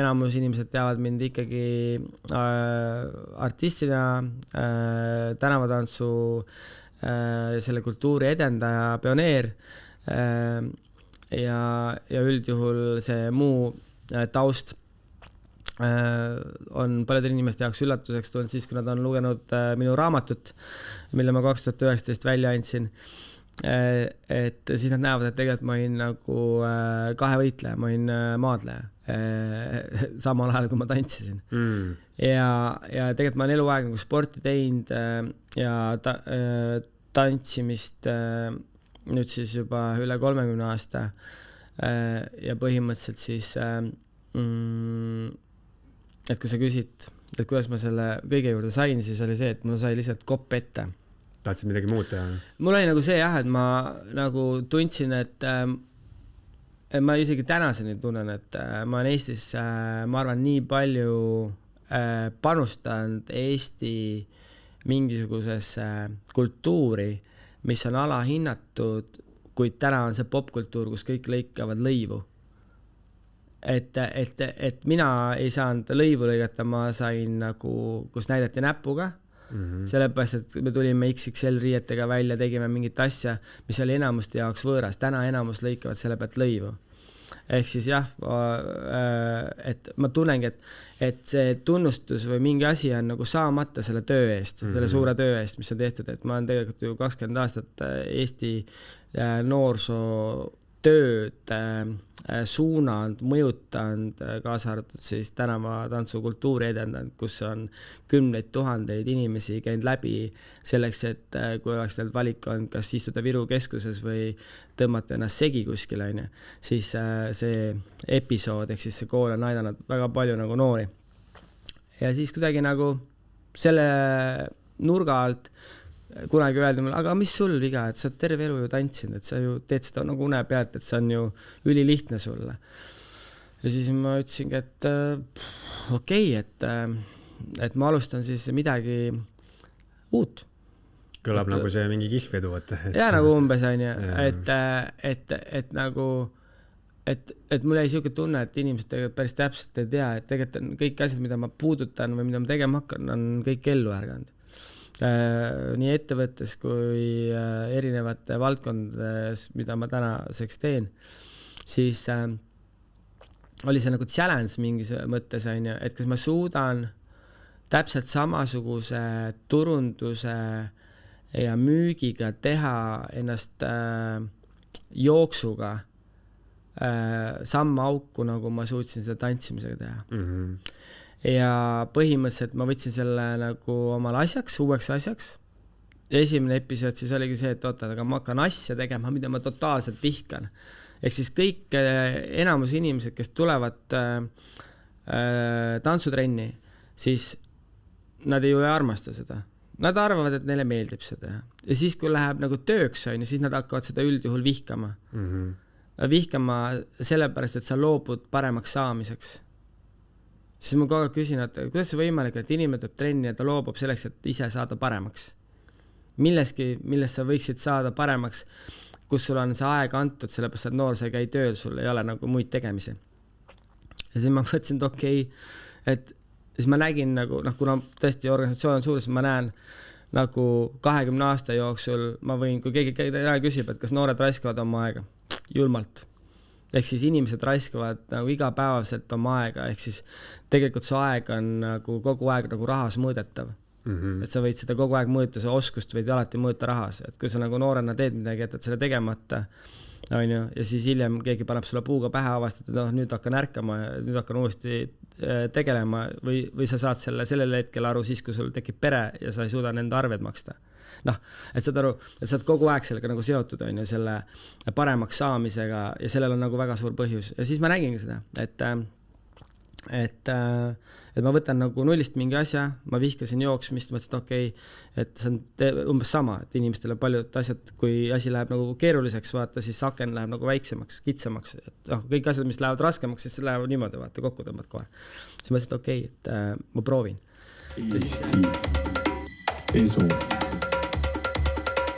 enamus inimesed teavad mind ikkagi artistina, tänavatantsu, selle kultuuri edendaja, pioneer ja üldjuhul see muu taust on paljudel inimeste jaoks üllatuseks tulnud siis, kui nad on lugenud minu raamatut, mille ma 2019 välja andsin. Et siis nad näevad, et tegelikult ma olin nagu kahevõitleja, ma olin maadleja samal ajal, kui ma tantsisin. Ja tegelikult ma olen eluaeg nagu sporti teinud ja tantsimist nüüd siis juba üle 30 aasta ja põhimõtteliselt siis et kui sa küsid, et kuidas ma selle kõige juurde sain, siis oli see, et mul sai lihtsalt kopp ette. Tahtsid midagi muud teha? Mul oli nagu see jah, et ma nagu tundsin, et ma isegi tänaseni tunnen, et ma olen Eestis, ma arvan, nii palju panustanud Eesti mingisugusesse kultuuri, mis on alahinnatud, kuid täna on see popkultuur, kus kõik lõikavad lõivu. Et mina ei saanud lõivu lõigata, ma sain nagu, kus näidati näpuga, sellepärast, et me tulime XXL riietega välja, tegime mingit asja, mis oli enamuste jaoks võõras. Täna enamus lõikavad selle pealt lõivu. Ehk siis jah, et ma tunnengi, et see tunnustus või mingi asi on nagu saamata selle töö eest, selle suure töö eest, mis on tehtud, et ma olen tegelikult ju 20 aastat Eesti noorsoo tööd suunanud, mõjutanud, kaasa arvatud siis tänavatantsu kultuuri edendanud, kus on 10 000 inimesi käinud läbi selleks, et kui oleks teil valik on, kas istuda Viru keskuses või tõmmata ennast segi kuskil, siis see episood, ehk siis see kool on aidanud väga palju nagu noori. Ja siis kuidagi nagu selle nurga alt kunagi öeldi mulle, aga mis sul viga, et sa terve elu ju tantsinud, et sa ju teed seda nagu une pealt, et see on ju ülilihtne sulle. Ja siis ma ütlesingi, et okei, et ma alustan siis midagi uut. Kõlab nagu see mingi kihvedu. Ja nagu umbes on ju, et nagu, et mul jäi siuke tunne, et inimesed tegelikult päris täpselt ei tea, et tegelikult on kõik asjad, mida ma puudutan või mida ma tegema hakkan, on kõik ellu ärganud. Nii ettevõttes kui erinevate valdkondades, mida ma tänaseks teen, siis oli see nagu challenge mingis mõttes, et kas ma suudan täpselt samasuguse turunduse ja müügiga teha ennast jooksuga samma auku, nagu ma suutsin seda tantsimisega teha. Ja põhimõtteliselt ma võtsin selle nagu omal asjaks, uueks asjaks. Esimene episood siis oligi see, et aga ma hakkan asja tegema, mida ma totaalselt vihkan. Ehk siis kõik enamus inimesed, kes tulevad tantsutrenni, siis nad ju ei armasta seda. Nad arvavad, et neile meeldib seda. Ja siis, kui läheb nagu tööks, siis nad hakkavad seda üldjuhul vihkama. Vihkama sellepärast, et sa loobud paremaks saamiseks. Siis ma kogu aeg küsin, et kuidas see võimalik, et inimene tuleb trenni ja ta loobub selleks, et ise saada paremaks. Milleski, millest sa võiksid saada paremaks, kus sul on see aeg antud, sellepärast, et noor sa ei käi tööl, sul ei ole nagu muid tegemisi. Ja siis ma mõtlesin, et okei, et siis ma nägin nagu, kuna tõesti organisatsioon on suur, siis ma näen nagu 20 aasta jooksul, ma võin, kui keegi küsib, et kas noored raiskavad oma aega, julmalt. Ehk siis inimesed raiskavad nagu igapäevaselt oma aega, ehk siis tegelikult su aeg on nagu kogu aeg nagu rahas mõõdetav. Et sa võid seda kogu aeg mõõta, see oskust võid alati mõõta rahas, et kui sa nagu noorena teed midagi, et selle tegemata, ja siis hiljem keegi paneb sulle puuga pähe avastad, et nüüd hakkan ärkama ja nüüd hakkan uuesti tegelema või sa saad sellel hetkel aru siis, kui sul tekib pere ja sa ei suuda nende arved maksta. Et saad aru, et saad kogu aeg sellega nagu seotud, selle paremaks saamisega ja sellel on nagu väga suur põhjus. Ja siis ma nägingi seda, et ma võtan nagu nullist mingi asja, ma vihkasin jooksmist, mõtlesin, et okei, et see on umbes sama, et inimestele paljud asjad, kui asi läheb nagu keeruliseks, vaata, siis aken läheb nagu väiksemaks, kitsamaks, et kõik asjad, mis lähevad raskemaks, siis lähevad niimoodi, vaata, kokku tõmbad kohe. Siis mõtlesin, et okei, et ma proovin. Eesti esu.